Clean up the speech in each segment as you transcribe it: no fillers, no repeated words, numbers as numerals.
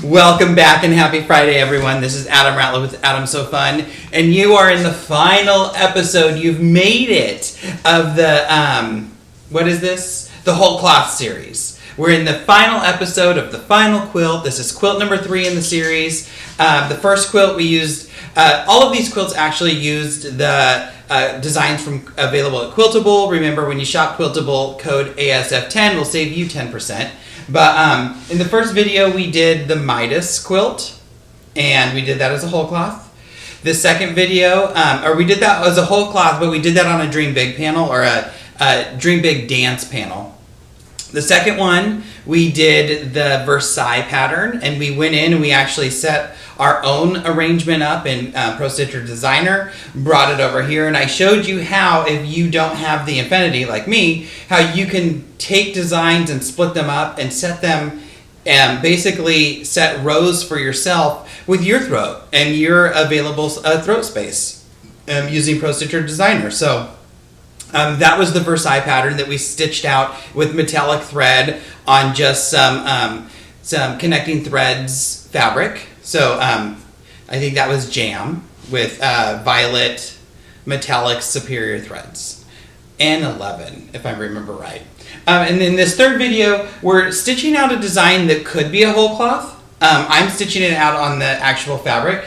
Welcome back and happy Friday, everyone. This is Adam Ratliff with Adam So Fun, and you are in the final episode. You've made it of the, what is this? The Wholecloth series. We're in the final episode of the final quilt. This is quilt number 3 in the series. The first quilt we used, all of these quilts actually used the designs from available at Quiltable. Remember, when you shop Quiltable, code ASF10 will save you 10%. But in the first video, we did the Midas quilt, and we did that as a whole cloth. The second video, or we did that as a whole cloth, but we did that on a Dream Big panel, or a Dream Big dance panel. The second one, we did the Versailles pattern, and we went in and we actually set our own arrangement up in Pro Stitcher Designer, brought it over here, and I showed you how, if you don't have the Infinity like me, how you can take designs and split them up and set them, and basically set rows for yourself with your throat and your available throat space using Pro Stitcher Designer. So that was the Versailles pattern that we stitched out with metallic thread on just some connecting threads fabric. So I think that was jam with violet metallic superior threads and 11, if I remember right. And in this third video, we're stitching out a design that could be a whole cloth. I'm stitching it out on the actual fabric.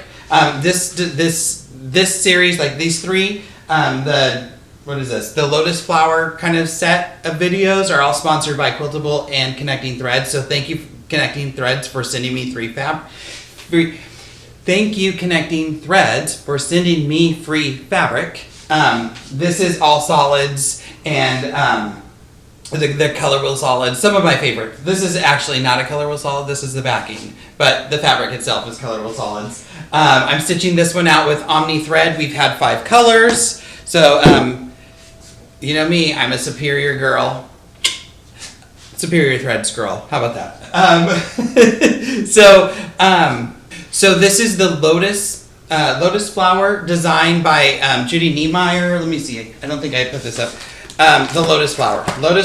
This series, like these three, what is this? The Lotus Flower kind of set of videos are all sponsored by Quiltable and Connecting Threads. So thank you, Connecting Threads, for sending me Thank you, Connecting Threads, for sending me free fabric. This is all solids and the color wheel solids. Some of my favorite. This is actually not a color wheel solid. This is the backing, but the fabric itself is color wheel solids. I'm stitching this one out with Omni thread. We've had 5 colors. So, you know me, I'm a superior girl. Superior threads girl. How about that? So this is the Lotus Flower designed by Judy Niemeyer. Let me see. I don't think I put this up. The Lotus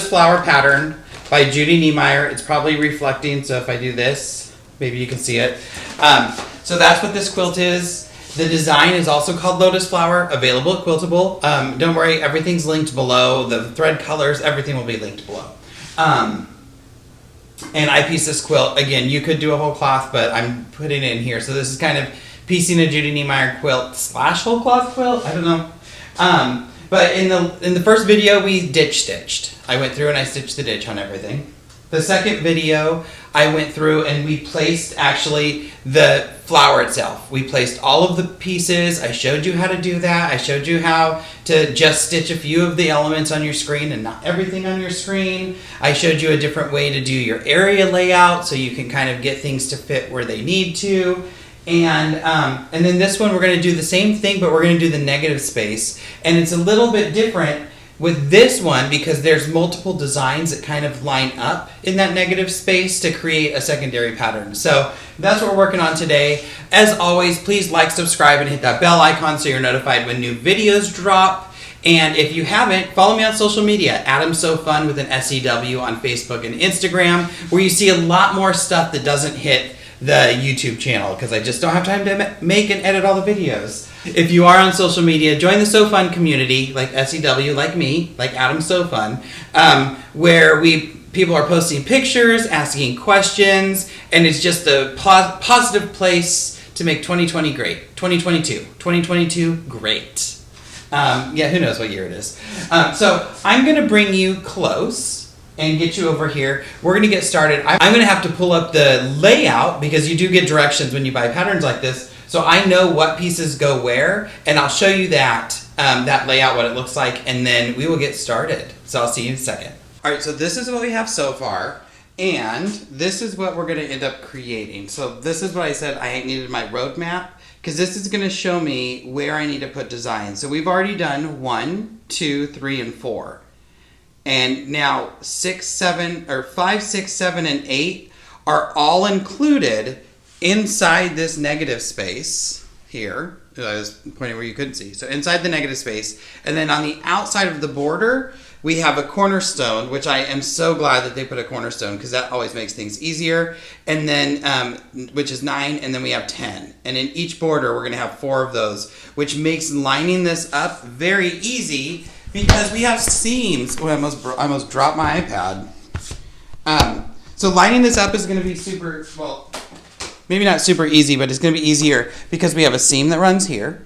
Flower pattern by Judy Niemeyer. It's probably reflecting, so if I do this, maybe you can see it. So that's what this quilt is. The design is also called Lotus Flower, available at Quiltable. Don't worry, everything's linked below. The thread colors, everything will be linked below. And I pieced this quilt. Again, you could do a whole cloth, but I'm putting it in here. So this is kind of piecing a Judy Niemeyer quilt / whole cloth quilt. I don't know. But in the first video, we ditch stitched. I went through and I stitched the ditch on everything. The second video, I went through and we placed actually the flower itself. We placed all of the pieces. I showed you how to do that. I showed you how to just stitch a few of the elements on your screen and not everything on your screen. I showed you a different way to do your area layout so you can kind of get things to fit where they need to. And then this one, we're going to do the same thing, but we're going to do the negative space. And it's a little bit different with this one because there's multiple designs that kind of line up in that negative space to create a secondary pattern. So that's what we're working on today. As always, please like, subscribe, and hit that bell icon so you're notified when new videos drop. And if you haven't, follow me on social media, Adam So Fun with an SEW on Facebook and Instagram, where you see a lot more stuff that doesn't hit the YouTube channel because I just don't have time to make and edit all the videos. If you are on social media, join the So Fun community, like SEW, like me, like Adam So Fun, where people are posting pictures, asking questions, and it's just a positive place to make 2020 great. 2022 great. Yeah, who knows what year it is. So I'm going to bring you close and get you over here. We're going to get started. I'm going to have to pull up the layout because you do get directions when you buy patterns like this. So I know what pieces go where, and I'll show you that layout, what it looks like, and then we will get started. So I'll see you in a second. All right, so this is what we have so far, and this is what we're going to end up creating. So this is what I said I needed my roadmap, because this is going to show me where I need to put designs. So we've already done 1, 2, 3, and 4. And now 5, 6, 7, and 8 are all included inside this negative space here. I was pointing where you couldn't see. So inside the negative space. And then on the outside of the border, we have a cornerstone, which I am so glad that they put a cornerstone because that always makes things easier. And then, which is 9, and then we have 10. And in each border, we're gonna have 4 of those, which makes lining this up very easy because we have seams. Oh, I almost dropped my iPad. So lining this up is gonna be super, well, maybe not super easy, but it's gonna be easier because we have a seam that runs here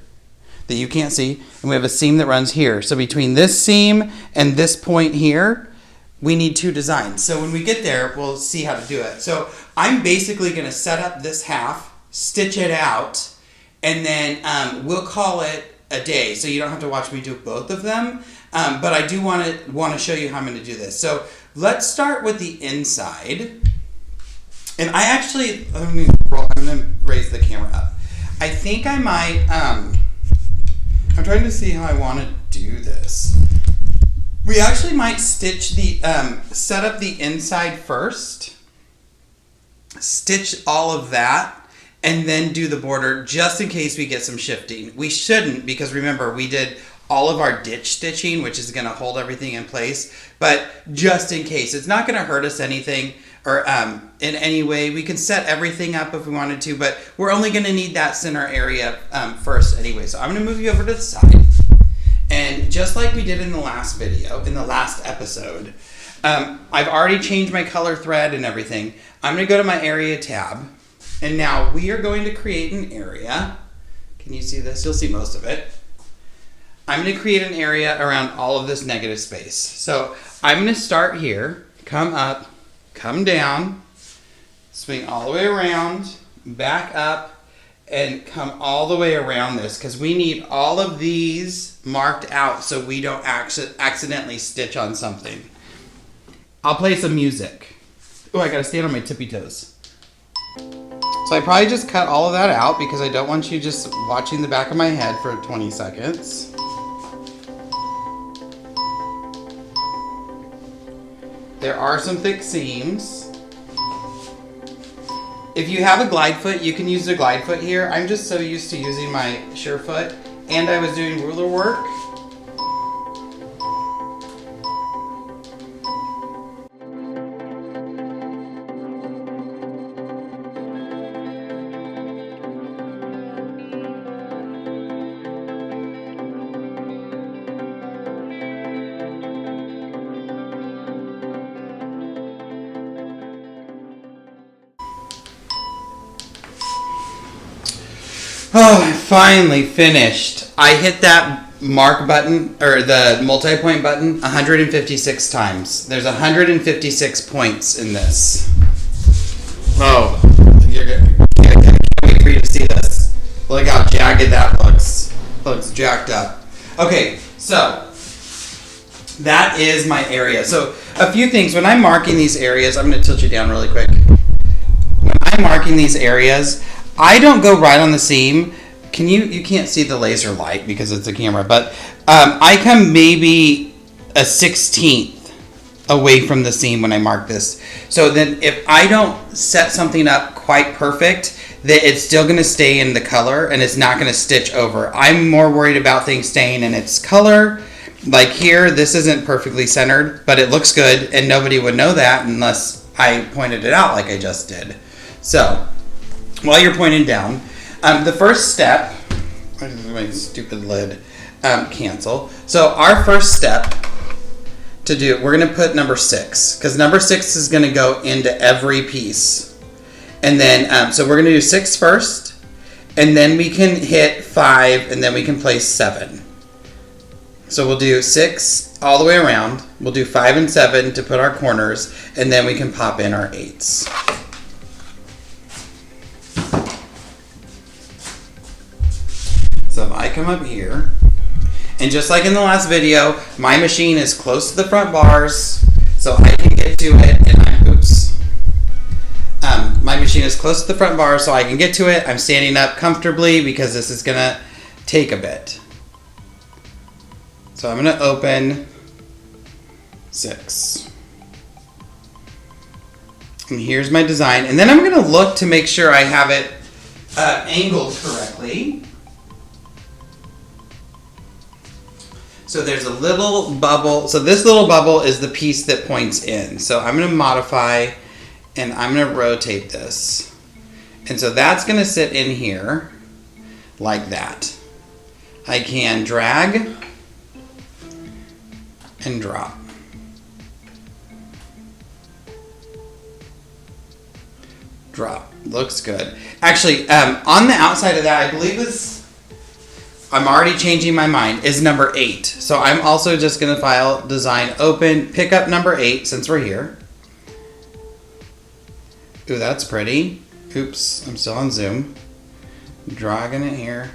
that you can't see, and we have a seam that runs here. So between this seam and this point here, we need 2 designs. So when we get there, we'll see how to do it. So I'm basically gonna set up this half, stitch it out, and then we'll call it a day. So you don't have to watch me do both of them, but I do want to show you how I'm gonna do this. So let's start with the inside. And I actually, I'm gonna raise the camera up. I think I might, I'm trying to see how I want to do this. We actually might stitch the, set up the inside first, stitch all of that, and then do the border just in case we get some shifting. We shouldn't, because remember, we did all of our ditch stitching, which is going to hold everything in place, but just in case. It's not going to hurt us anything or in any way. We can set everything up if we wanted to, but we're only going to need that center area first anyway. So I'm going to move you over to the side. And just like we did in the last video, in the last episode, I've already changed my color thread and everything. I'm going to go to my area tab. And now we are going to create an area. Can you see this? You'll see most of it. I'm going to create an area around all of this negative space. So I'm going to start here, come up, come down, swing all the way around, back up, and come all the way around this because we need all of these marked out so we don't accidentally stitch on something. I'll play some music. Oh, I gotta stand on my tippy toes. So I probably just cut all of that out because I don't want you just watching the back of my head for 20 seconds. There are some thick seams. If you have a glide foot, you can use the glide foot here. I'm just so used to using my sure foot, and I was doing ruler work. Oh, I finally finished. I hit that mark button, or the multi-point button, 156 times. There's 156 points in this. Oh, you're good. I can't wait for you to see this. Look how jagged that looks. Looks jacked up. Okay, so that is my area. So a few things. When I'm marking these areas, I'm going to tilt you down really quick. When I'm marking these areas, I don't go right on the seam. You can't see the laser light because it's a camera, but I come maybe a 1/16 away from the seam when I mark this. So then if I don't set something up quite perfect, that it's still going to stay in the color and it's not going to stitch over. I'm more worried about things staying in its color. Like here, this isn't perfectly centered, but it looks good, and nobody would know that unless I pointed it out like I just did. So while you're pointing down, the first step, my stupid lid, cancel. So our first step to do, we're going to put number 6, because number 6 is going to go into every piece. And then, so we're going to do 6 first, and then we can hit 5, and then we can place 7. So we'll do 6 all the way around. We'll do 5 and 7 to put our corners, and then we can pop in our 8s. So if I come up here, and just like in the last video, my machine is close to the front bars, so I can get to it, and my machine is close to the front bars, so I can get to it. I'm standing up comfortably because this is gonna take a bit. So I'm gonna open 6. And here's my design, and then I'm gonna look to make sure I have it angled correctly. So there's a little bubble. So this little bubble is the piece that points in. So I'm going to modify and I'm going to rotate this. And so that's going to sit in here like that. I can drag and drop. Drop. Looks good. Actually, on the outside of that, I believe I'm already changing my mind, is number 8. So I'm also just going to file, design, open, pick up number 8 since we're here. Ooh, that's pretty. Oops, I'm still on Zoom. Dragging it here.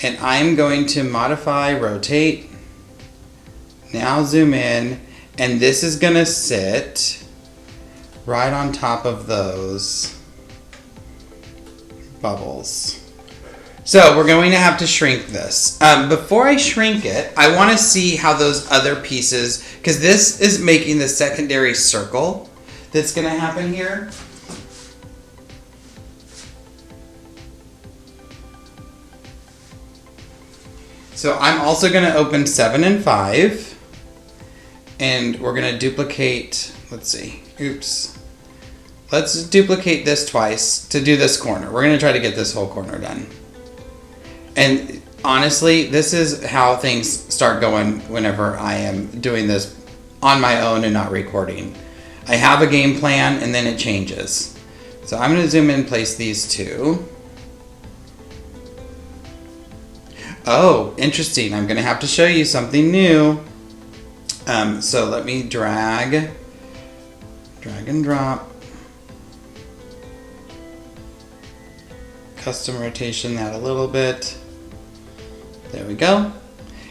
And I'm going to modify, rotate. Now zoom in. And this is going to sit right on top of those bubbles. So we're going to have to shrink this. Before I shrink it, I want to see how those other pieces, because this is making the secondary circle that's going to happen here. So I'm also going to open 7 and 5, and we're going to duplicate, let's see, oops. Let's duplicate this twice to do this corner. We're going to try to get this whole corner done. And honestly, this is how things start going whenever I am doing this on my own and not recording. I have a game plan and then it changes. So I'm going to zoom in and place these two. Oh, interesting. I'm going to have to show you something new. So let me drag and drop. Custom rotation that a little bit. There we go.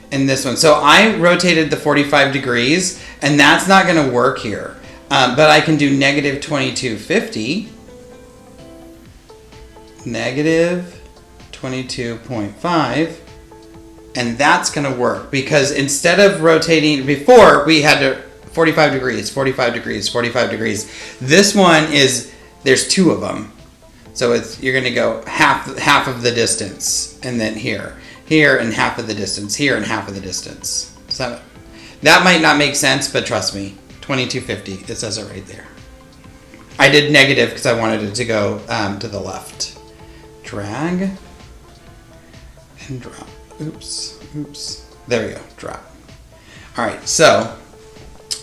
And this one. So I rotated the 45 degrees, and that's not going to work here. But I can do negative 2250. Negative 22.5. And that's going to work because instead of rotating, before we had to 45 degrees, 45 degrees, 45 degrees. This one is, there's 2 of them. So you're going to go half of the distance, and then here, and half of the distance, here, and half of the distance. So that might not make sense, but trust me, 2250. It says it right there. I did negative because I wanted it to go to the left. Drag and drop. Oops. There we go. Drop. All right. So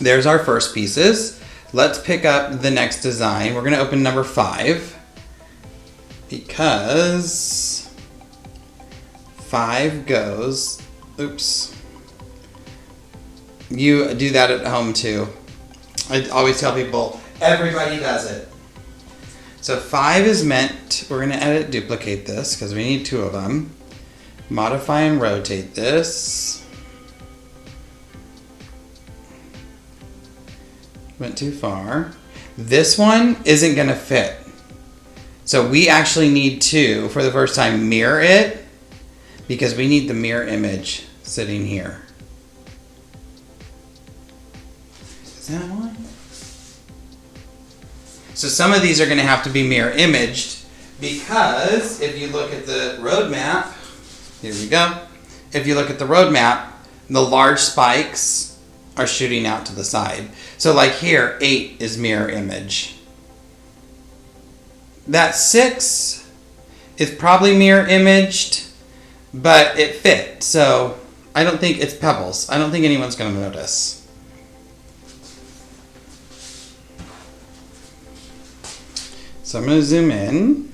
there's our first pieces. Let's pick up the next design. We're going to open number 5. Because 5 goes, oops. You do that at home too. I always tell people, everybody does it. So 5 is meant, we're going to edit, duplicate this because we need 2 of them. Modify and rotate this. Went too far. This one isn't going to fit. So we actually need to, for the first time, mirror it because we need the mirror image sitting here. Is that one? So some of these are going to have to be mirror imaged because if you look at the roadmap, here we go. If you look at the roadmap, the large spikes are shooting out to the side. So like here, 8 is mirror image. That 6 is probably mirror imaged, but it fit. So I don't think it's pebbles. I don't think anyone's going to notice. So I'm going to zoom in,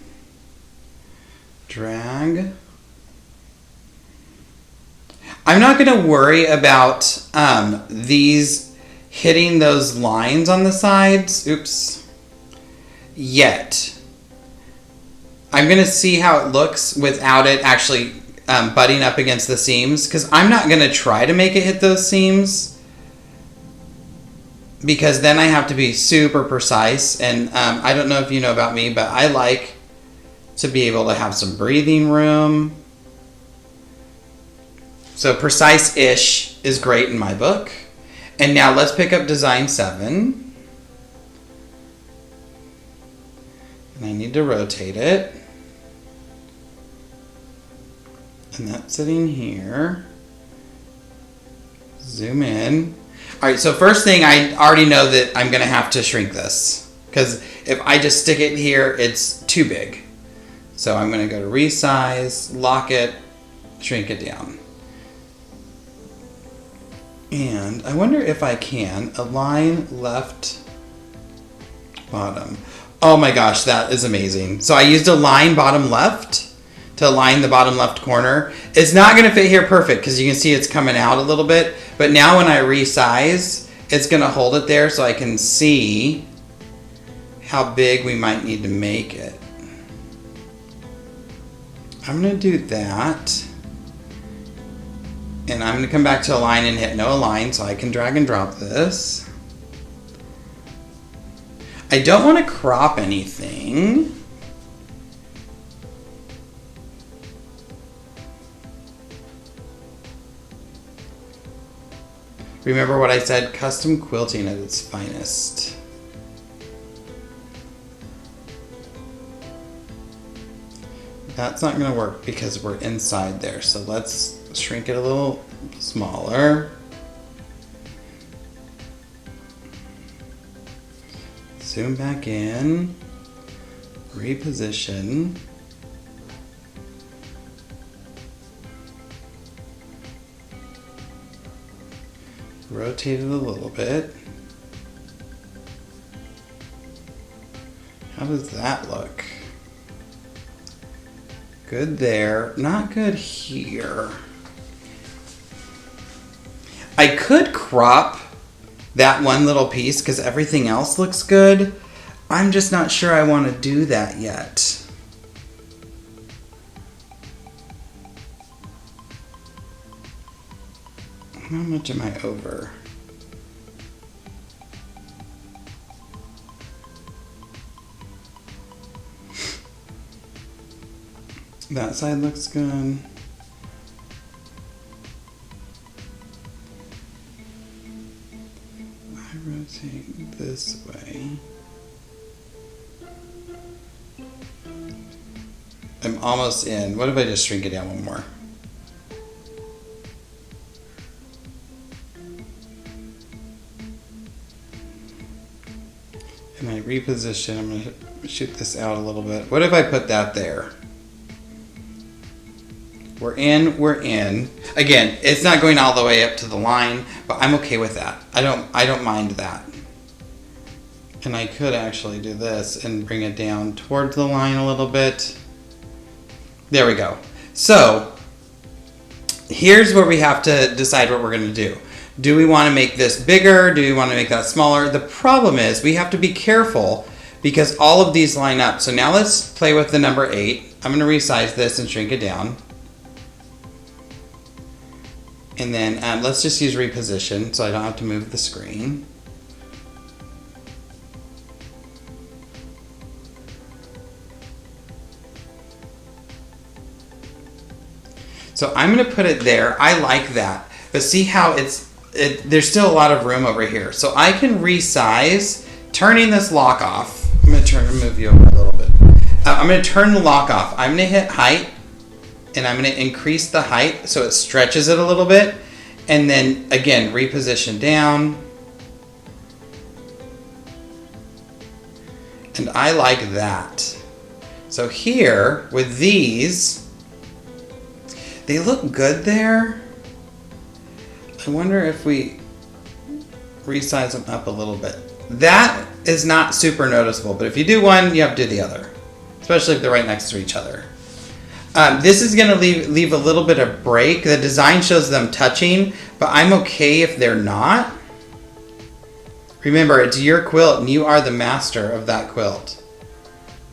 drag. I'm not going to worry about these hitting those lines on the sides. Oops. Yet. I'm going to see how it looks without it actually butting up against the seams because I'm not going to try to make it hit those seams because then I have to be super precise. And I don't know if you know about me, but I like to be able to have some breathing room. So precise-ish is great in my book. And now let's pick up design 7. And I need to rotate it. And that's sitting here. Zoom in. All right, so first thing, I already know that I'm gonna have to shrink this because if I just stick it here, it's too big. So I'm gonna go to resize, lock it, shrink it down. And I wonder if I can align left bottom. Oh my gosh, that is amazing. So I used align bottom left to align the bottom left corner. It's not gonna fit here perfect because you can see it's coming out a little bit, but now when I resize, it's gonna hold it there so I can see how big we might need to make it. I'm gonna do that. And I'm gonna come back to align and hit no align so I can drag and drop this. I don't wanna crop anything. Remember what I said, custom quilting at its finest. That's not gonna work because we're inside there. So let's shrink it a little smaller. Zoom back in, reposition. Rotate it a little bit. How does that look? Good there, not good here. I could crop that one little piece because everything else looks good. I'm just not sure I want to do that yet. How much am I over? That side looks good. I rotate this way. I'm almost in. What if I just shrink it down one more? And I reposition. I'm going to shoot this out a little bit. What if I put that there? We're in, we're in. Again, it's not going all the way up to the line, but I'm okay with that. I don't mind that. And I could actually do this and bring it down towards the line a little bit. There we go. So here's where we have to decide what we're going to do. Do we want to make this bigger? Do we want to make that smaller? The problem is we have to be careful because all of these line up. So now let's play with the number 8. I'm going to resize this and shrink it down. And then let's just use reposition so I don't have to move the screen. So I'm going to put it there. I like that. But see how there's still a lot of room over here. So I can resize, turning this lock off. I'm going to move you over a little bit. I'm going to turn the lock off. I'm going to hit height. And I'm going to increase the height so it stretches it a little bit. And then, again, reposition down. And I like that. So here, with these, they look good there. I wonder if we resize them up a little bit. That is not super noticeable, but if you do one, you have to do the other, especially if they're right next to each other. This is going to leave a little bit of break. The design shows them touching, but I'm okay if they're not. Remember, it's your quilt and you are the master of that quilt.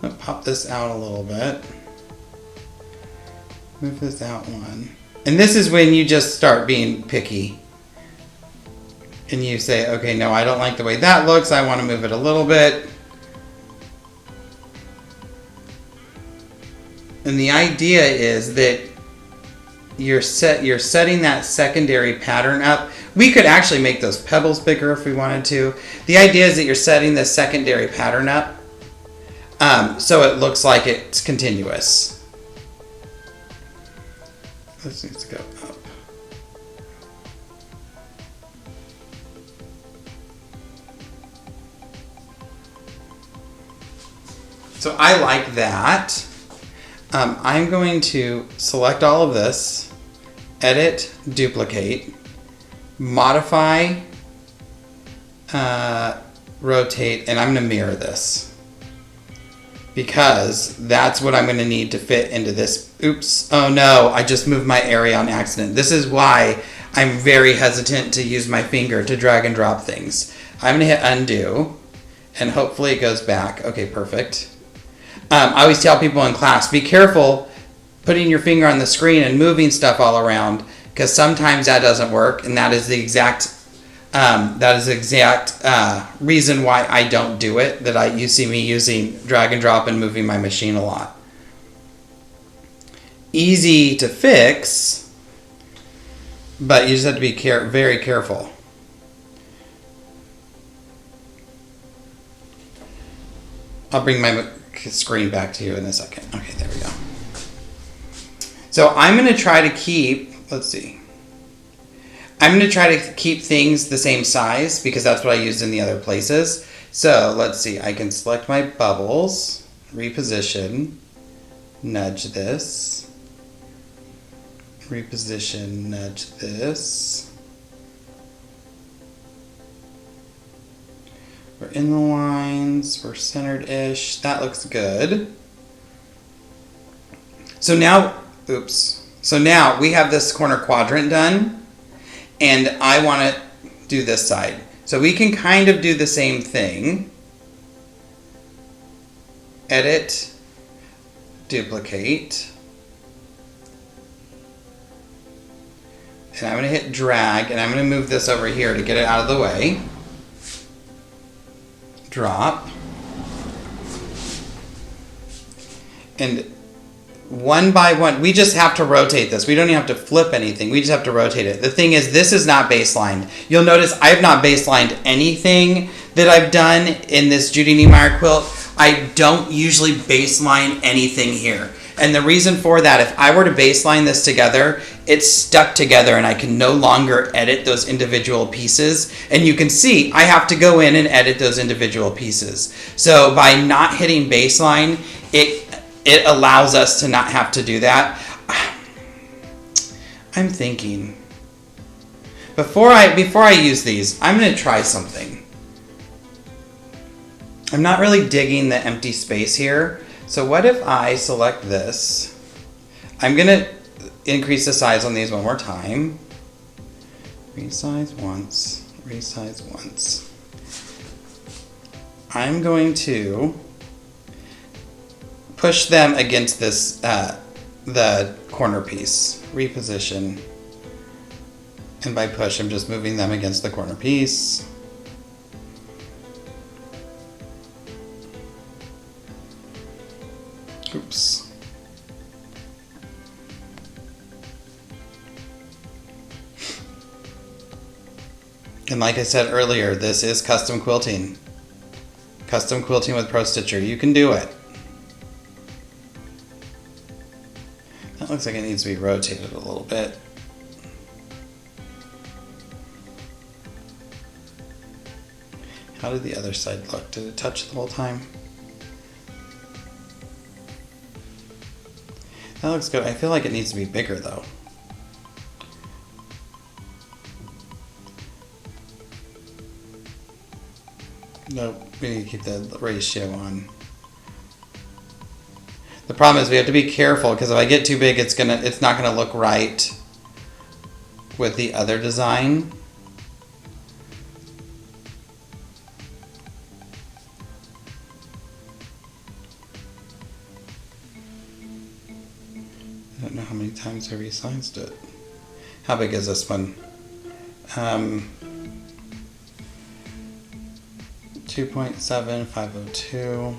I'm going to pop this out a little bit. Move this out one. And this is when you just start being picky. And you say, okay, no, I don't like the way that looks. I want to move it a little bit. And the idea is that you're setting that secondary pattern up. We could actually make those pebbles bigger if we wanted to. The idea is that you're setting the secondary pattern up so it looks like it's continuous. This needs to go up. So I like that. I'm going to select all of this, edit, duplicate, modify, rotate, and I'm going to mirror this. Because that's what I'm going to need to fit into this. Oops. Oh no, I just moved my area on accident. This is why I'm very hesitant to use my finger to drag and drop things. I'm going to hit undo, and hopefully it goes back. Okay, perfect. I always tell people in class, be careful putting your finger on the screen and moving stuff all around, because sometimes that doesn't work, and that is the exact reason why I don't do it, you see me using drag and drop and moving my machine a lot. Easy to fix, but you just have to be very careful. I'll bring my screen back to you in a second. Okay, there we go. So I'm going to try to keep, let's see. I'm going to try to keep things the same size because that's what I used in the other places. So let's see, I can select my bubbles, reposition, nudge this, reposition, nudge this. We're in the lines, we're centered-ish, that looks good. So now, so now we have this corner quadrant done. And I want to do this side. So we can kind of do the same thing. Edit, duplicate. And I'm going to hit drag, and I'm going to move this over here to get it out of the way. Drop. And one by one, we just have to rotate this. We don't even have to flip anything. We just have to rotate it. The thing is, this is not baselined. You'll notice I have not baselined anything that I've done in this Judy Niemeyer quilt. I don't usually baseline anything here. And the reason for that, if I were to baseline this together, it's stuck together and I can no longer edit those individual pieces. And you can see I have to go in and edit those individual pieces. So by not hitting baseline, it allows us to not have to do that. I'm thinking, before I use these, I'm going to try something. I'm not really digging the empty space here. So what if I select this? I'm going to increase the size on these one more time. Resize once, resize once. I'm going to push them against this, the corner piece. Reposition. And by push, I'm just moving them against the corner piece. Oops. And like I said earlier, this is custom quilting. Custom quilting with Pro Stitcher. You can do it. That looks like it needs to be rotated a little bit. How did the other side look? Did it touch the whole time? That looks good. I feel like it needs to be bigger though. Nope, we need to keep the ratio on. The problem is we have to be careful because if I get too big, it's not gonna look right with the other design. I don't know how many times I resized it. How big is this one? 2.7502.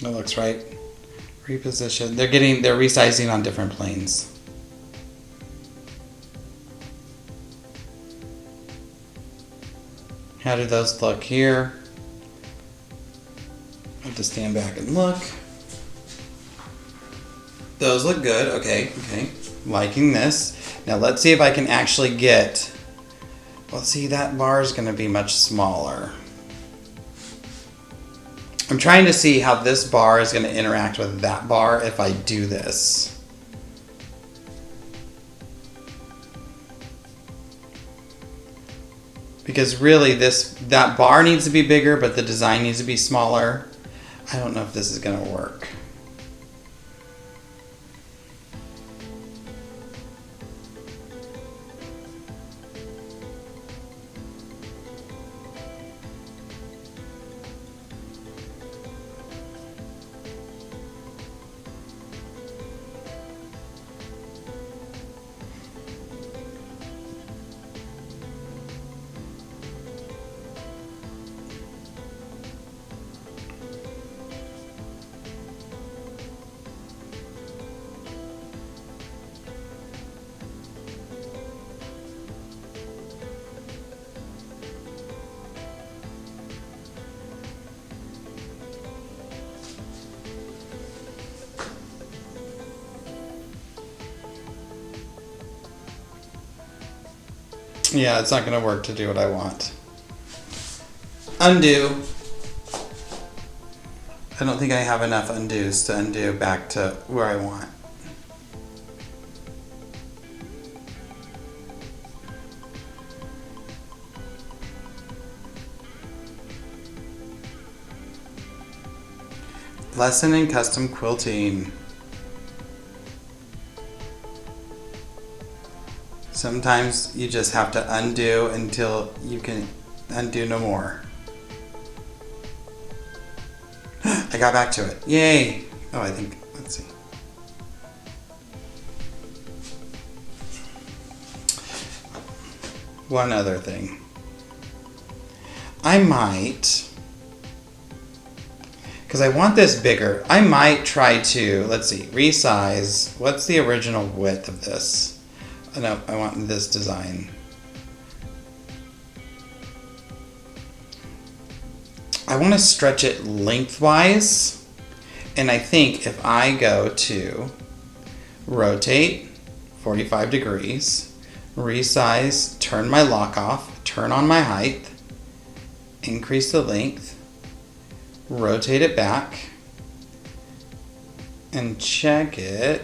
That looks right. Reposition. They're resizing on different planes. How do those look here? I have to stand back and look. Those look good. Okay, okay. Liking this. Now let's see if I can actually get... Well, see, that bar is going to be much smaller. I'm trying to see how this bar is going to interact with that bar if I do this. Because really that bar needs to be bigger, but the design needs to be smaller. I don't know if this is going to work. Yeah, it's not going to work to do what I want. Undo. I don't think I have enough undos to undo back to where I want. Lesson in custom quilting. Sometimes you just have to undo until you can undo no more. I got back to it. Yay! Oh, I think, let's see. One other thing. I might, because I want this bigger, I might try to, let's see, resize. What's the original width of this? No, I want this design. I want to stretch it lengthwise, and I think if I go to rotate 45 degrees, resize, turn my lock off, turn on my height, increase the length, rotate it back, and check it.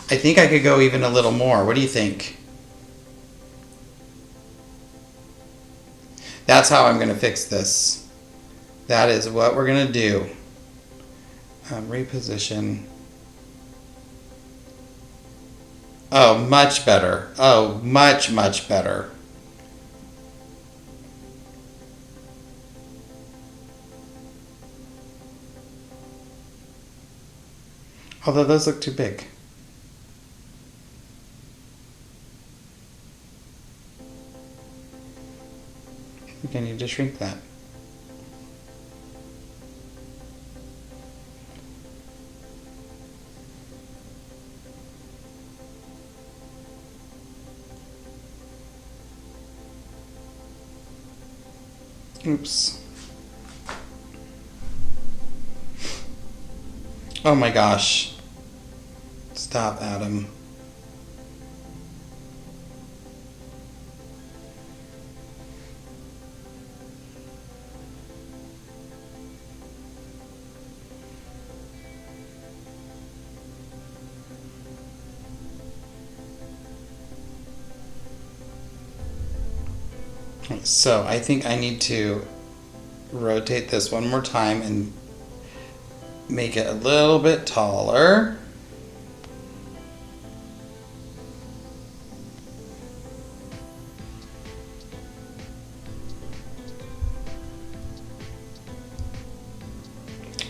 I think I could go even a little more. What do you think? That's how I'm going to fix this. That is what we're going to do. Reposition. Oh, much better. Oh, much, much better. Although those look too big. I think I need to shrink that. Oops. Oh my gosh. Stop, Adam. So I think I need to rotate this one more time and make it a little bit taller.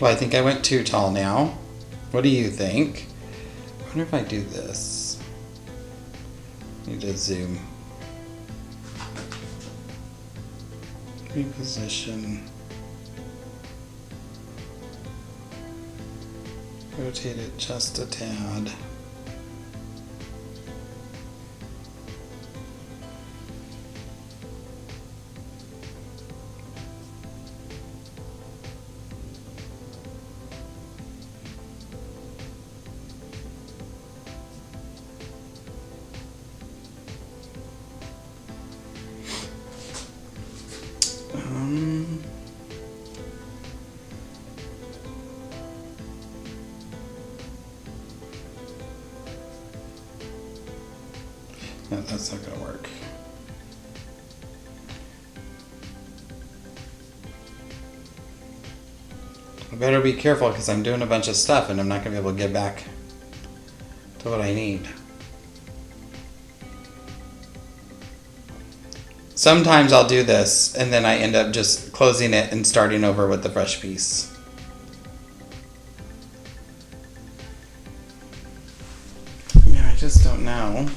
Well, I think I went too tall now. What do you think? I wonder if I do this. Need to zoom. Reposition. Rotate it just a tad. No, that's not gonna work. I better be careful because I'm doing a bunch of stuff and I'm not gonna be able to get back to what I need. Sometimes I'll do this and then I end up just closing it and starting over with the fresh piece. Yeah, I just don't know.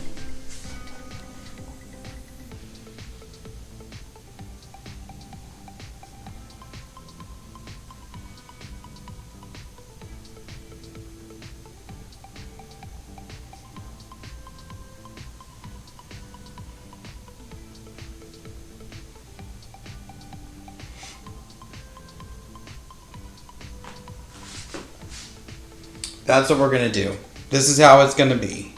That's what we're going to do. This is how it's going to be.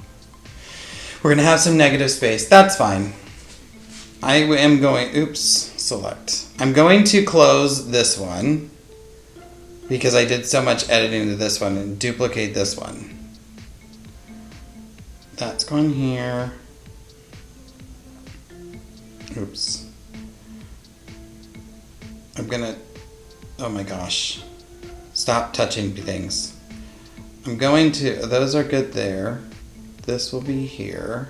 We're going to have some negative space. That's fine. I am going, oops, select. I'm going to close this one because I did so much editing to this one and duplicate this one. That's going here. Oops. I'm going to, oh my gosh. Stop touching things. I'm going to, those are good there. This will be here.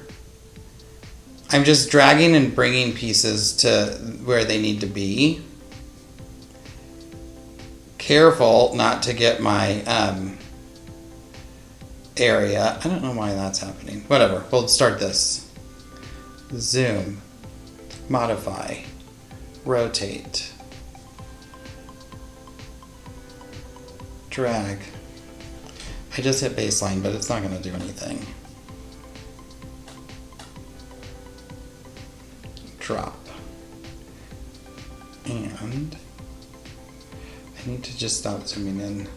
I'm just dragging and bringing pieces to where they need to be. Careful not to get my area. I don't know why that's happening. Whatever, we'll start this. Zoom, modify, rotate, drag. I just hit baseline, but it's not going to do anything. Drop. And I need to just stop zooming in.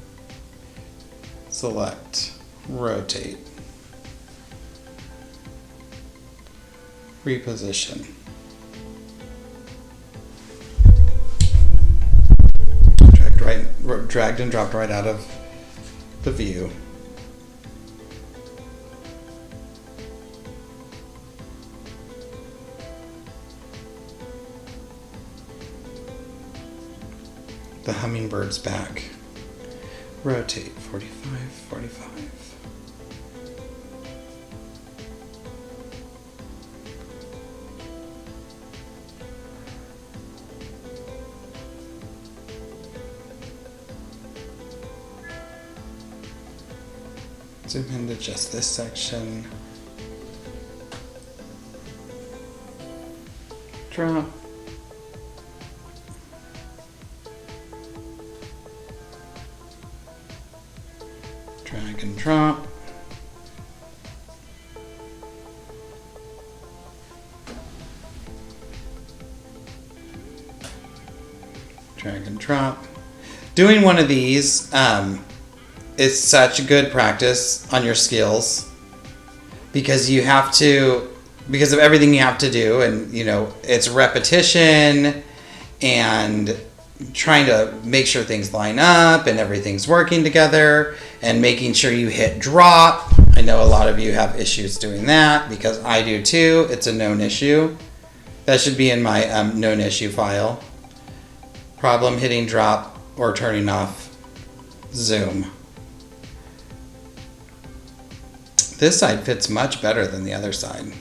Select. Rotate. Reposition. Dragged and dropped right out of the view. The hummingbird's back. Rotate 45, 45. Zoom into just this section. Drop. Drag and drop. Drag and drop. Doing one of these is such good practice on your skills because you have to, because of everything you have to do, and you know, it's repetition and trying to make sure things line up and everything's working together and making sure you hit drop. I know a lot of you have issues doing that because I do too. It's a known issue. That should be in my known issue file. Problem hitting drop or turning off zoom. This side fits much better than the other side.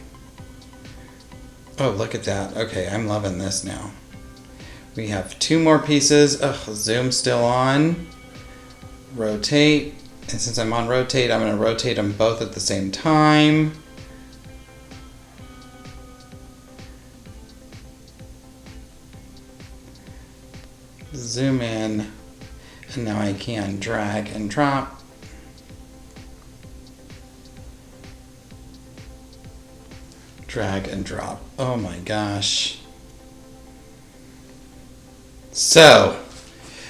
Oh, look at that. Okay, I'm loving this now. We have two more pieces. Ugh, zoom still on. Rotate. And since I'm on rotate, I'm going to rotate them both at the same time. Zoom in. And now I can drag and drop. Drag and drop. Oh my gosh. So,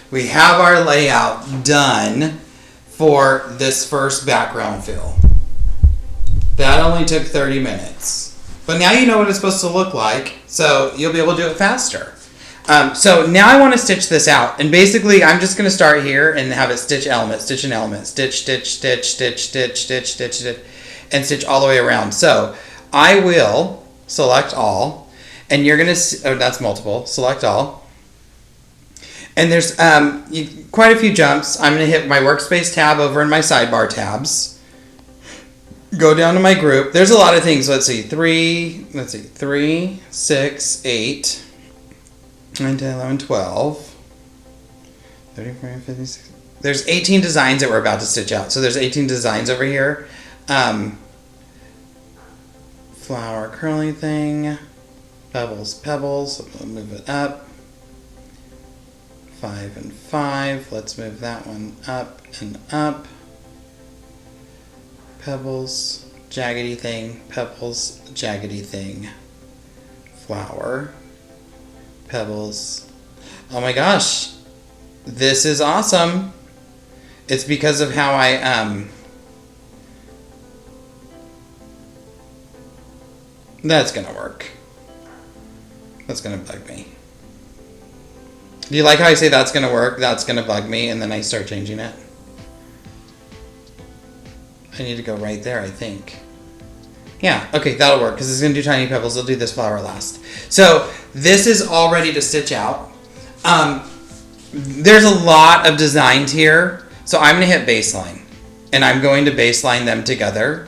we have our layout done for this first background fill. That only took 30 minutes. But now you know what it's supposed to look like, so you'll be able to do it faster. So now I want to stitch this out. And basically, I'm just going to start here and have it stitch element, stitch an element, stitch, stitch, stitch, stitch, stitch, stitch, stitch, stitch, and stitch all the way around. So I will select all, and you're going to, oh, that's multiple, select all. And there's quite a few jumps. I'm going to hit my workspace tab over in my sidebar tabs. Go down to my group. There's a lot of things. Let's see, 3, 6, 8, 9, 10, 11, 12, 34, 56. There's 18 designs that we're about to stitch out. So there's 18 designs over here. Flower curly thing. Pebbles, pebbles. I'll move it up. 5 and 5. Let's move that one up and up. Pebbles, jaggedy thing. Pebbles, jaggedy thing. Flower. Pebbles. Oh my gosh. This is awesome. It's because of how I, that's gonna work. That's gonna bug me. Do you like how I say that's gonna work, that's gonna bug me, and then I start changing it? I need to go right there, I think. Yeah, okay, that'll work, because it's gonna do tiny pebbles. I'll do this flower last. So, this is all ready to stitch out. There's a lot of designs here, so I'm gonna hit baseline, and I'm going to baseline them together.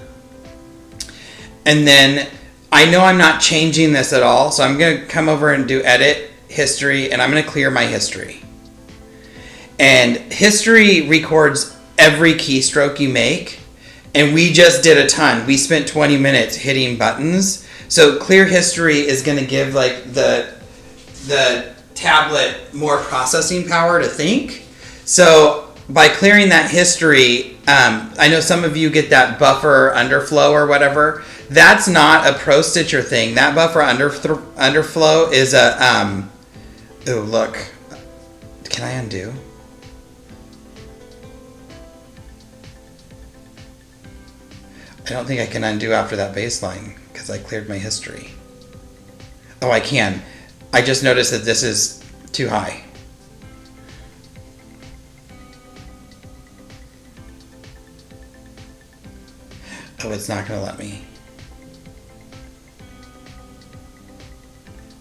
And then, I know I'm not changing this at all, so I'm gonna come over and do edit, history, and I'm gonna clear my history. And history records every keystroke you make, and we just did a ton. We spent 20 minutes hitting buttons. So clear history is gonna give like the tablet more processing power to think. So by clearing that history, I know some of you get that buffer underflow or whatever. That's not a Pro Stitcher thing. That buffer underflow is a, oh look, can I undo? I don't think I can undo after that baseline because I cleared my history. Oh, I can. I just noticed that this is too high. Oh, it's not going to let me.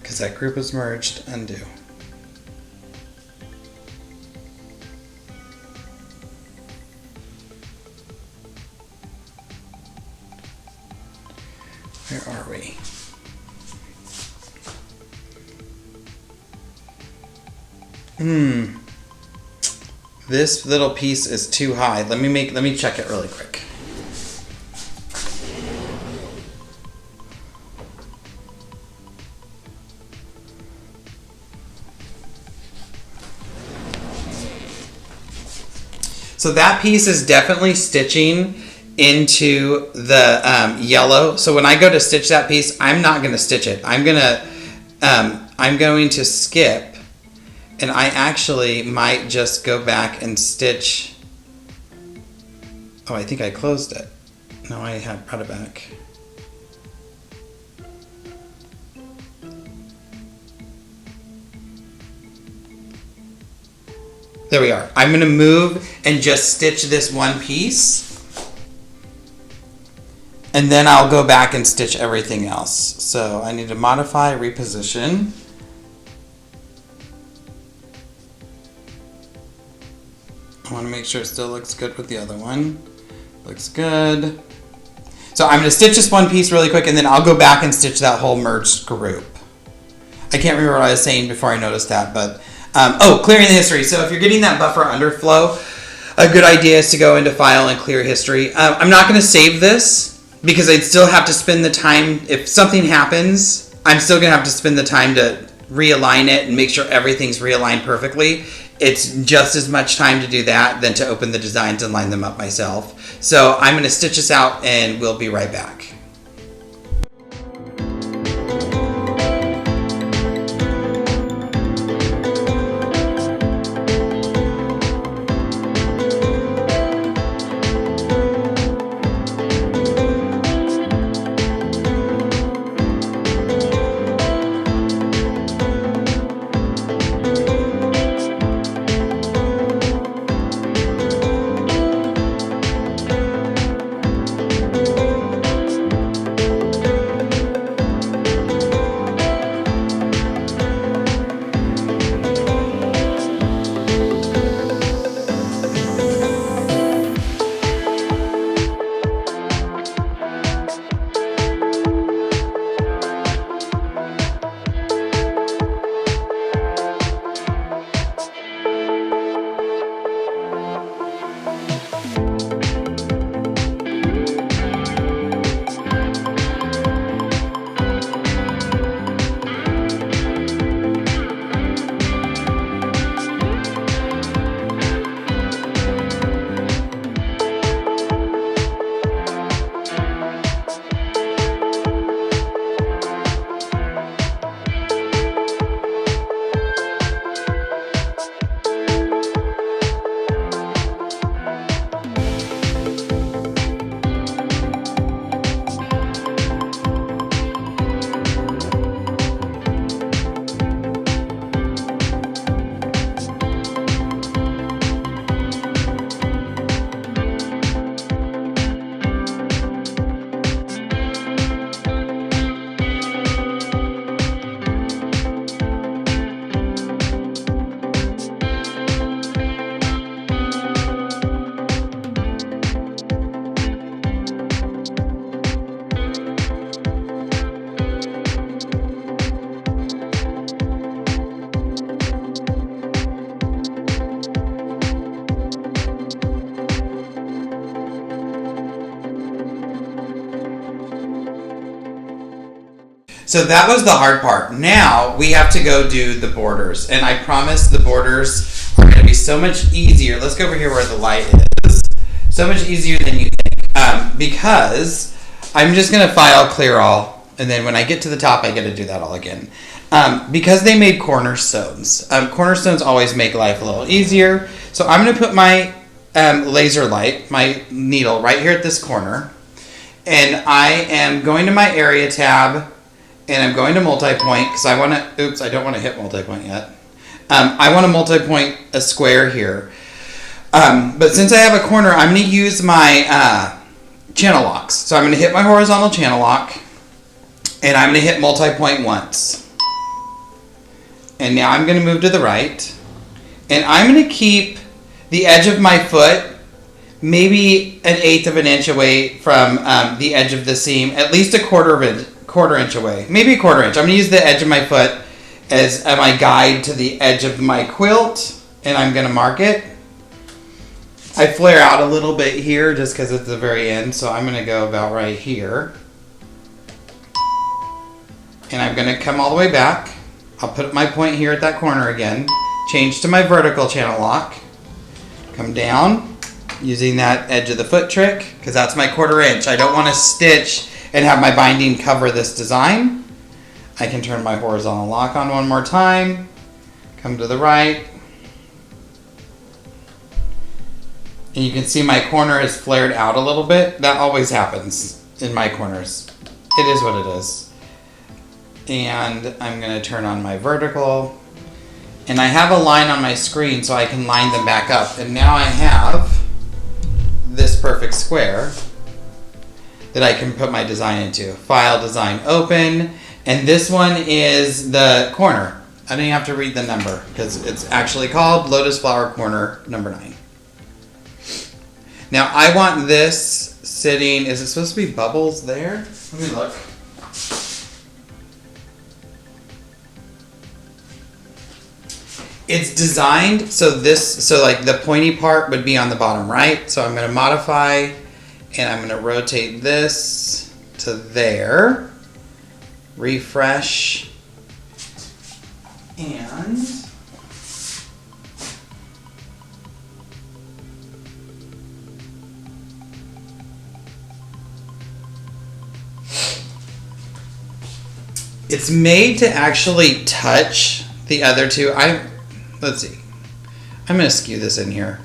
Because that group was merged. Undo. Where are we? This little piece is too high. Let me check it really quick. So that piece is definitely stitching into the yellow. So when I go to stitch that piece, I'm not going to stitch it. I'm going to skip, and I actually might just go back and stitch. Oh, I think I closed it. No, I had brought it back. There we are. I'm going to move and just stitch this one piece. And then I'll go back and stitch everything else. So I need to modify, reposition. I want to make sure it still looks good with the other one. Looks good. So I'm going to stitch this one piece really quick, and then I'll go back and stitch that whole merged group. I can't remember what I was saying before I noticed that, but oh, clearing the history. So if you're getting that buffer underflow, a good idea is to go into File and Clear History. I'm not going to save this because I'd still have to spend the time. If something happens, I'm still going to have to spend the time to realign it and make sure everything's realigned perfectly. It's just as much time to do that than to open the designs and line them up myself. So I'm going to stitch this out and we'll be right back. So that was the hard part. Now we have to go do the borders. And I promise the borders are going to be so much easier. Let's go over here where the light is. So much easier than you think. Because I'm just going to file clear all. And then when I get to the top, I get to do that all again. Because they made cornerstones. Cornerstones always make life a little easier. So I'm going to put my laser light, my needle, right here at this corner. And I am going to my area tab. And I'm going to multi-point because I want to, oops, I don't want to hit multi-point yet. I want to multi-point a square here. But since I have a corner, I'm going to use my channel locks. So I'm going to hit my horizontal channel lock. And I'm going to hit multi-point once. And now I'm going to move to the right. And I'm going to keep the edge of my foot maybe 1/8 of an inch away from the edge of the seam. At least a quarter inch away. Maybe a 1/4 inch. I'm going to use the edge of my foot as my guide to the edge of my quilt. And I'm going to mark it. I flare out a little bit here just because it's the very end. So I'm going to go about right here. And I'm going to come all the way back. I'll put my point here at that corner again. Change to my vertical channel lock. Come down using that edge of the foot trick because that's my 1/4 inch. I don't want to stitch and have my binding cover this design. I can turn my horizontal lock on one more time. Come to the right. And you can see my corner is flared out a little bit. That always happens in my corners. It is what it is. And I'm going to turn on my vertical. And I have a line on my screen so I can line them back up. And now I have this perfect square that I can put my design into. File, design, open. And this one is the corner. I don't even have to read the number because it's actually called Lotus Flower Corner number 9. Now I want this sitting, is it supposed to be bubbles there? Let me look. It's designed so like the pointy part would be on the bottom right. So I'm going to modify and I'm going to rotate this to there. Refresh. And it's made to actually touch the other two. Let's see. I'm going to skew this in here.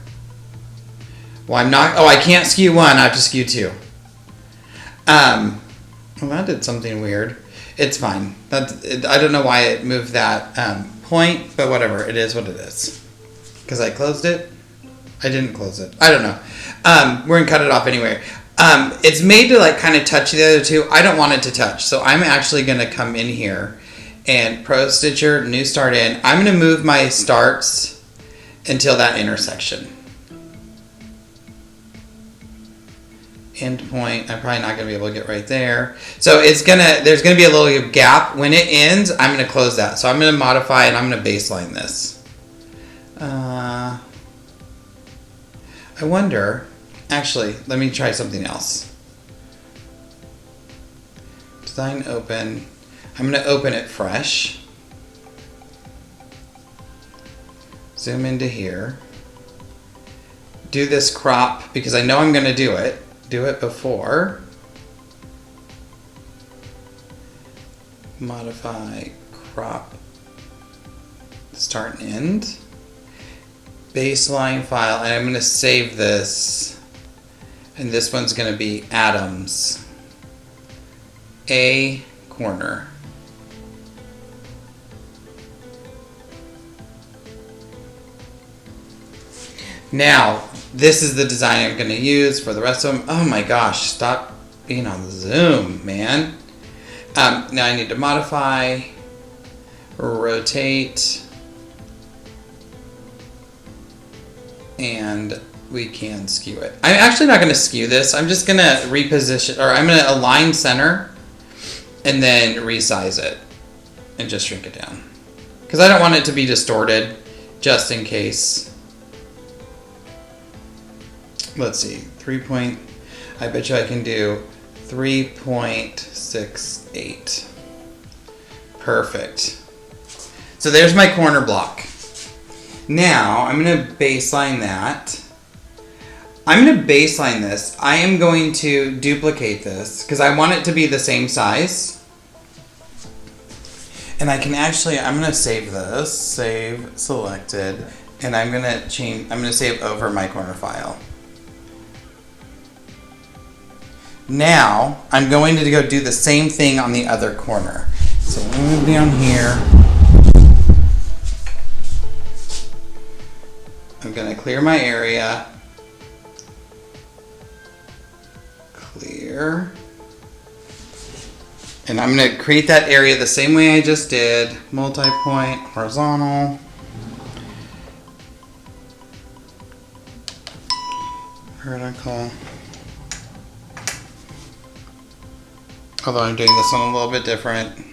Well, I'm not. Oh, I can't skew one. I have to skew two. Well, that did something weird. It's fine. I don't know why it moved that point, but whatever. It is what it is. Because I closed it. I didn't close it. I don't know. We're going to cut it off anyway. It's made to like kind of touch the other two. I don't want it to touch. So I'm actually going to come in here and Pro Stitcher, new start in. I'm going to move my starts until that intersection. End point. I'm probably not going to be able to get right there. So there's going to be a little gap. When it ends, I'm going to close that. So I'm going to modify and I'm going to baseline this. I wonder, actually, let me try something else. Design open. I'm going to open it fresh. Zoom into here. Do this crop because I know I'm going to do it. Do it before. Modify, crop, start and end. Baseline file, and I'm going to save this. And this one's going to be Atoms. A corner. Now, this is the design I'm going to use for the rest of them. Oh my gosh, stop being on Zoom, man. Now I need to modify, rotate, and we can skew it. I'm actually not going to skew this. I'm just going to reposition, or I'm going to align center and then resize it and just shrink it down. Because I don't want it to be distorted, just in case. Let's see, I bet you I can do 3.68. Perfect. So there's my corner block. Now I'm going to baseline that. I'm going to baseline this. I am going to duplicate this because I want it to be the same size. And I can actually, I'm going to save this, save selected, and I'm going to change, I'm going to save over my corner file. Now I'm going to go do the same thing on the other corner. So I'm going to be on here. I'm going to clear my area. Clear. And I'm going to create that area the same way I just did. Multi-point, horizontal. Vertical. Although I'm doing this one a little bit different.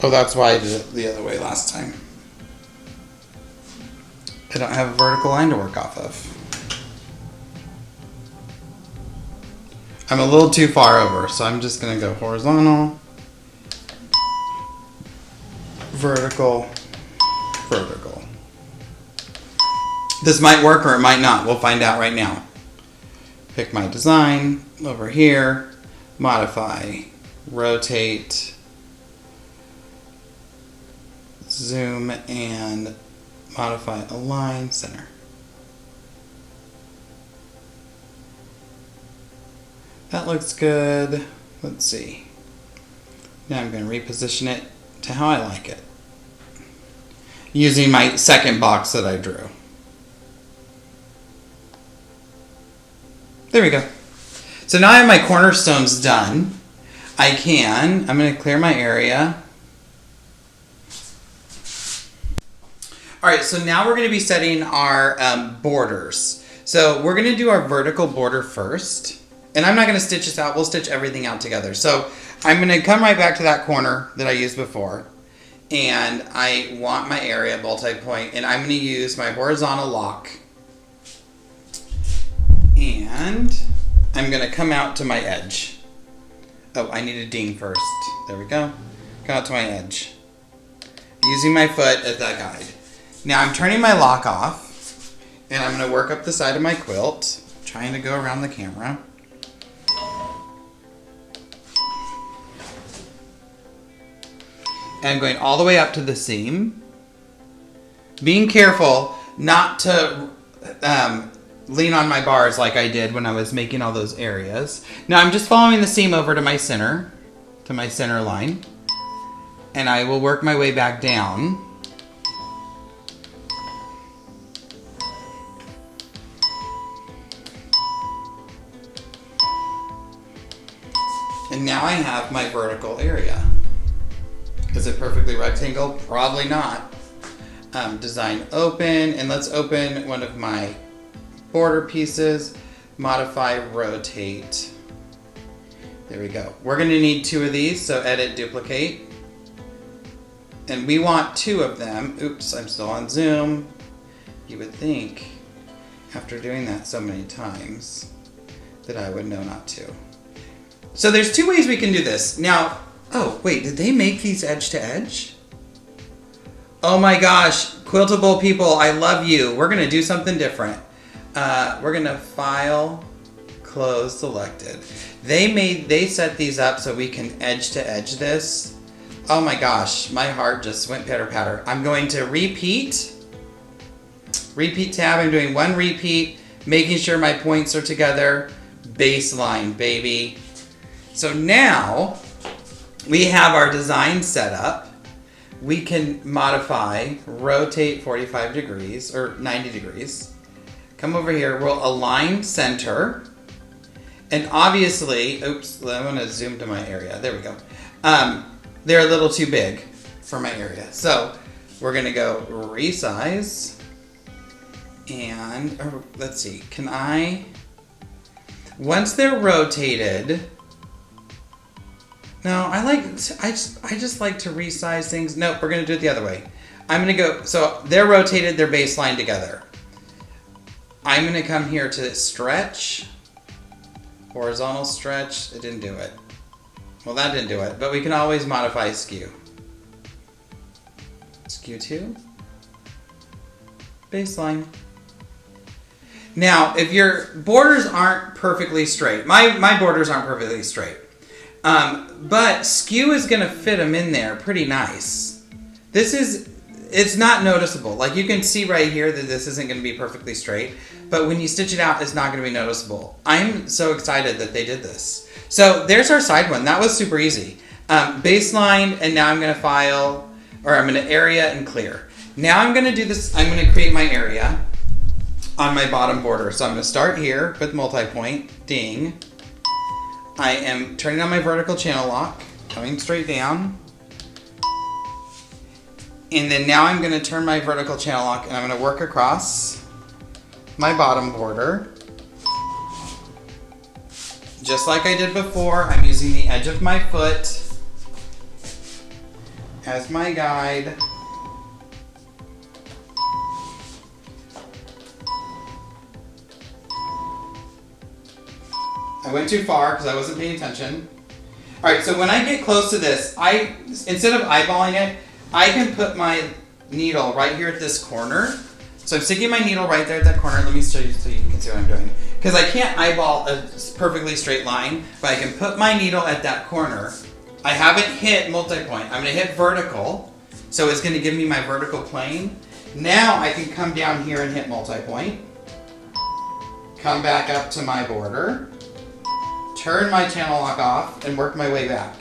Oh, that's why I did it the other way last time. I don't have a vertical line to work off of. I'm a little too far over, so I'm just going to go horizontal, vertical, vertical. This might work or it might not. We'll find out right now. Pick my design over here, modify, rotate, zoom, and modify align center. That looks good. Let's see. Now I'm going to reposition it to how I like it, using my second box that I drew. There we go. So now I have my cornerstones done. I'm going to clear my area. All right, so now we're going to be setting our borders. So we're going to do our vertical border first. And I'm not going to stitch this out. We'll stitch everything out together. So I'm going to come right back to that corner that I used before. And I want my area multi-point. And I'm going to use my horizontal lock. And I'm going to come out to my edge. Oh, I need a ding first. There we go. Come out to my edge. Using my foot as that guide. Now I'm turning my lock off. And I'm going to work up the side of my quilt. Trying to go around the camera. And I'm going all the way up to the seam. Being careful not to lean on my bars like I did when I was making all those areas. Now I'm just following the seam over to my center line. And I will work my way back down. And now I have my vertical area. Is it perfectly rectangle? Probably not. Design open, and let's open one of my border pieces. Modify, rotate. There we go. We're going to need 2 of these, so edit, duplicate. And we want 2 of them. Oops, I'm still on zoom. You would think, after doing that so many times, that I would know not to. So there's 2 ways we can do this. Now, oh, wait, did they make these edge to edge? Oh my gosh, quiltable people, I love you. We're gonna do something different. We're gonna file, close, selected. They set these up so we can edge to edge this. Oh my gosh, my heart just went pitter patter. I'm going to repeat tab. I'm doing 1 repeat, making sure my points are together. Baseline, baby. So now we have our design set up. We can modify, rotate 45 degrees or 90 degrees. Come over here, we'll align center. And obviously, oops, I'm gonna zoom to my area. There we go. They're a little too big for my area. So we're gonna go resize. And let's see, once they're rotated, no, I just like to resize things. Nope, we're gonna do it the other way. I'm gonna go, so they're rotated, they're baseline together. I'm gonna come here to stretch, horizontal stretch, it didn't do it. Well, that didn't do it, but we can always modify skew. Skew 2. Baseline. Now, if your borders aren't perfectly straight, my borders aren't perfectly straight, but skew is going to fit them in there pretty nice. It's not noticeable. Like you can see right here that this isn't going to be perfectly straight, but when you stitch it out, it's not going to be noticeable. I'm so excited that they did this. So there's our side one. That was super easy. Baseline, and now I'm going to file, or I'm going to area and clear. Now I'm going to do this, I'm going to create my area on my bottom border. So I'm going to start here with multi-point, ding. I am turning on my vertical channel lock, coming straight down. And then now I'm going to turn my vertical channel lock and I'm going to work across my bottom border. Just like I did before, I'm using the edge of my foot as my guide. I went too far because I wasn't paying attention. All right, so when I get close to this, instead of eyeballing it, I can put my needle right here at this corner. So I'm sticking my needle right there at that corner. Let me show you so you can see what I'm doing. Because I can't eyeball a perfectly straight line, but I can put my needle at that corner. I haven't hit multi-point. I'm going to hit vertical, so it's going to give me my vertical plane. Now I can come down here and hit multi-point. Come back up to my border. Turn my channel lock off and work my way back.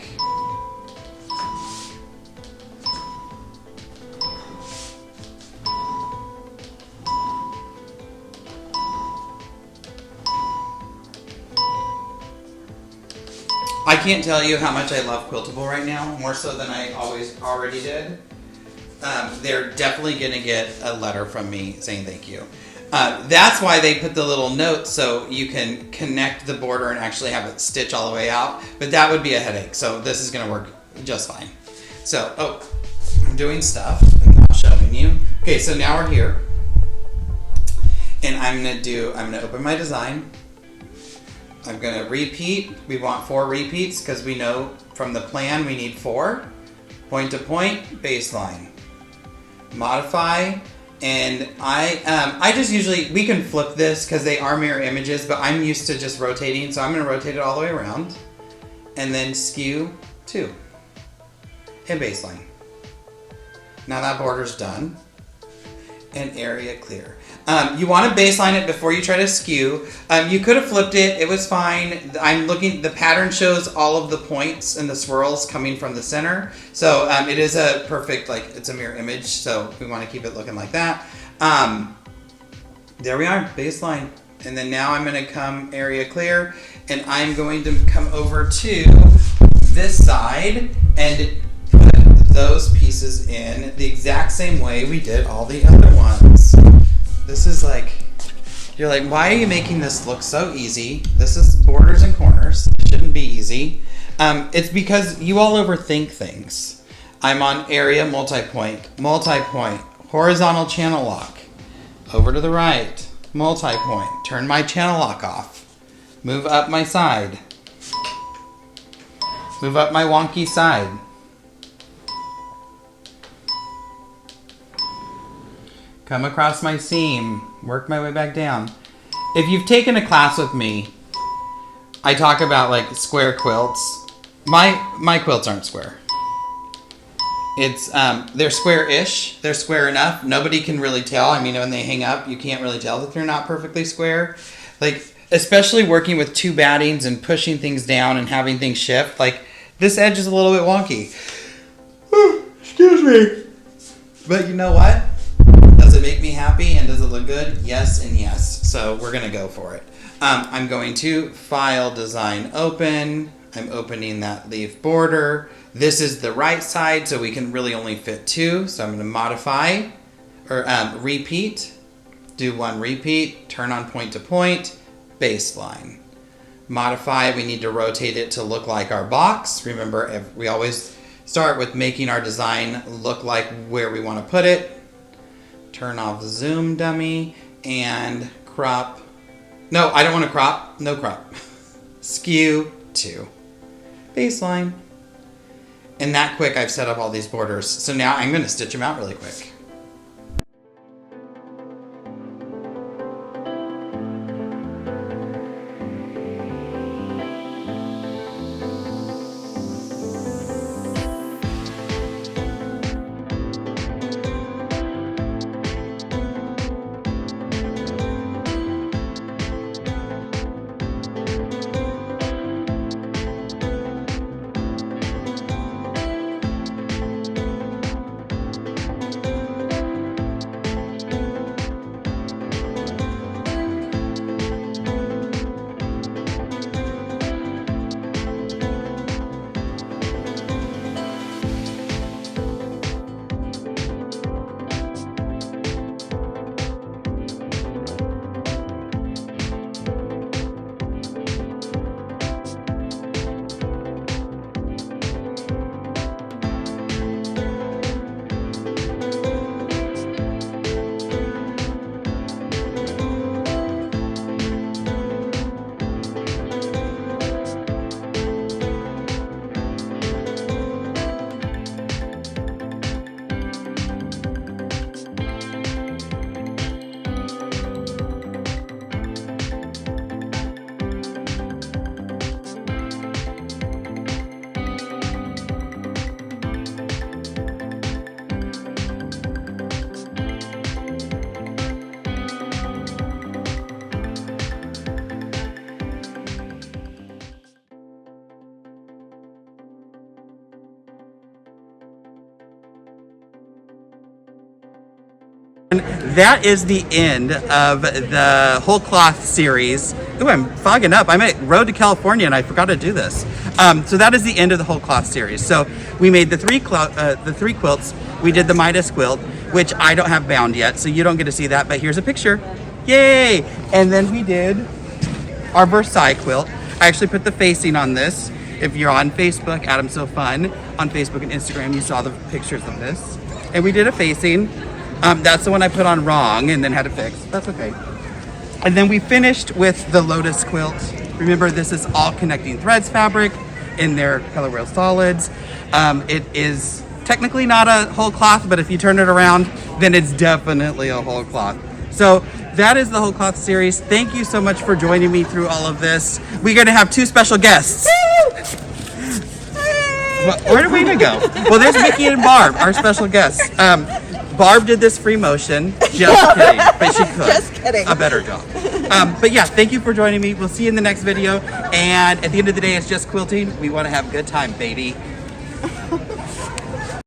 I can't tell you how much I love Quiltable right now, more so than I already did. They're definitely going to get a letter from me saying thank you. That's why they put the little note so you can connect the border and actually have it stitch all the way out. But that would be a headache, so this is going to work just fine. So, I'm doing stuff and not showing you. Okay, so now we're here. And I'm going to open my design. I'm going to repeat. We want 4 repeats because we know from the plan we need 4. Point to point, baseline. Modify. And I just usually, we can flip this because they are mirror images, but I'm used to just rotating, so I'm going to rotate it all the way around. And then skew 2. And baseline. Now that border's done. And area clear. You want to baseline it before you try to skew. You could have flipped it. It was fine. I'm looking, the pattern shows all of the points and the swirls coming from the center. So it is a perfect, like, it's a mirror image. So we want to keep it looking like that. There we are, baseline. And then now I'm going to come area clear. And I'm going to come over to this side and put those pieces in the exact same way we did all the other ones. This is like, you're like, why are you making this look so easy? This is borders and corners. It shouldn't be easy. It's because you all overthink things. I'm on area multi-point, horizontal channel lock, over to the right, multi-point, turn my channel lock off, move up my side, move up my wonky side. Come across my seam, work my way back down. If you've taken a class with me, I talk about like square quilts. My quilts aren't square. It's they're square-ish. They're square enough. Nobody can really tell. I mean, when they hang up, you can't really tell that they're not perfectly square. Like, especially working with 2 battings and pushing things down and having things shift. Like, this edge is a little bit wonky. Excuse me. But you know what? Does it make me happy and does it look good? Yes and yes. So we're going to go for it. I'm going to File, Design, Open. I'm opening that leaf border. This is the right side, so we can really only fit 2. So I'm going to modify, or repeat. Do 1 repeat. Turn on point to point. Baseline. Modify, we need to rotate it to look like our box. Remember, we always start with making our design look like where we want to put it. Turn off zoom dummy and crop. No, I don't want to crop. No crop. Skew 2. baseline. And that quick, I've set up all these borders. So now I'm going to stitch them out really quick. That is the end of the Wholecloth series. Ooh, I'm fogging up. I'm at Road to California and I forgot to do this. So that is the end of the Wholecloth series. So we made the three quilts. We did the Midas quilt, which I don't have bound yet, so you don't get to see that, but here's a picture. Yay! And then we did our Versailles quilt. I actually put the facing on this. If you're on Facebook, Adam's So Fun, on Facebook and Instagram, you saw the pictures of this. And we did a facing. That's the one I put on wrong and then had to fix. That's okay. And then we finished with the Lotus quilt. Remember, this is all connecting threads fabric in their Color Wheel solids. It is technically not a whole cloth, but if you turn it around, then it's definitely a whole cloth. So that is the Wholecloth series. Thank you so much for joining me through all of this. We're going to have 2 special guests. Where did we even go? Well, there's Mickey and Barb, our special guests. Barb did this free motion. Just kidding. But she could. Just kidding. A better job. But yeah, thank you for joining me. We'll see you in the next video. And at the end of the day, it's just quilting. We want to have a good time, baby.